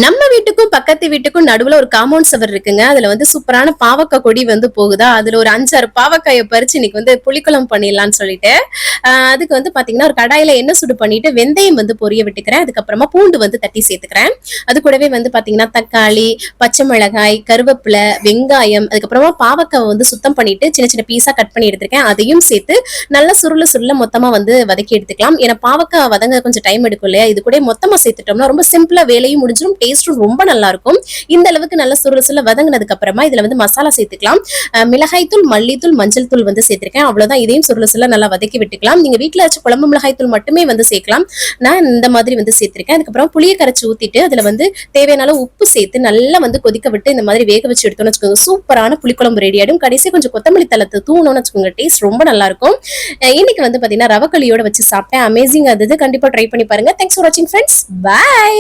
நம்ம வீட்டுக்கும் பக்கத்து வீட்டுக்கும் நடுவுல ஒரு காம்பவுண்ட் சுவர் இருக்குங்க. அதுல வந்து சூப்பரான பாவக்காய் கொடி வந்து போகுதா, அதுல ஒரு 5, 6 பாவக்காய பறிச்சு இன்னைக்கு வந்து புளிக்குழம்பு பண்ணிடலாம்னு சொல்லிட்டு, அதுக்கு வந்து பாத்தீங்கன்னா ஒரு கடாயில எண்ணெய் சுடு பண்ணிட்டு வெந்தயம் வந்து பொரிய விட்டுக்கிறேன். அதுக்கப்புறமா பூண்டு வந்து தட்டி சேர்த்துக்கிறேன். அது கூடவே வந்து பாத்தீங்கன்னா தக்காளி, பச்சை மிளகாய், கருவேப்பிலை, வெங்காயம், அதுக்கப்புறமா பாவக்காய் வந்து சுத்தம் பண்ணிட்டு சின்ன சின்ன பீஸா கட் பண்ணி எடுத்திருக்கேன். அதையும் சேர்த்து நல்லா சுருள சுருள மொத்தமா வந்து வதக்கி எடுத்துக்கலாம். ஏன்னா பாவக்காய் வதங்க கொஞ்சம் டைம் எடுக்கும் இல்லையா, இது கூட மொத்தமா சேர்த்துட்டோம்னா ரொம்ப சிம்பிளா வேலையும் முடிஞ்சிடும், டேஸ்டும் ரொம்ப நல்லா இருக்கும். இந்த அளவுக்கு நல்ல சுருள சுருள வதங்கினதுக்கு அப்புறமா இதுல வந்து மசாலா சேர்த்துக்கலாம். மிளகாய் தூள், மல்லித்தூள், மஞ்சள் தூள் வந்து சேர்த்திருக்கேன். அவ்வளவுதான். இதையும் சுருள சுருள நல்லா வதக்கி விட்டுக்கலாம். நீங்க வீட்டுல வச்ச குழம்பு மிளகாய் தூள் மட்டுமே வந்து சேர்க்கலாம். நான் இந்த மாதிரி வந்து சேர்த்திருக்கேன். அதுக்கப்புறம் புளியை கரைச்சி ஊத்திட்டு அதுல வந்து தேவையான அளவு உப்பு சேர்த்து நல்லா வந்து கொதிக்க விட்டு இந்த மாதிரி வேக வச்சு எடுத்தோம்னு வச்சுக்கோங்க, சூப்பரான புளிக்குழம்பு ரெடி ஆயிடும். கடைசி கொஞ்சம் கொத்தமல்லி தளத்தை தூணும்னு வச்சுக்கோங்க, டேஸ்ட் ரொம்ப நல்லா இருக்கும். இன்னைக்கு வந்து பாத்தீங்கன்னா ரவக்களியோட வச்சு சாப்பிட்டேன். அமேசிங்கா இருந்தது. கண்டிப்பா ட்ரை பண்ணி பாருங்க. தேங்க்ஸ் ஃபார் வாட்சிங் ஃப்ரெண்ட்ஸ். பை.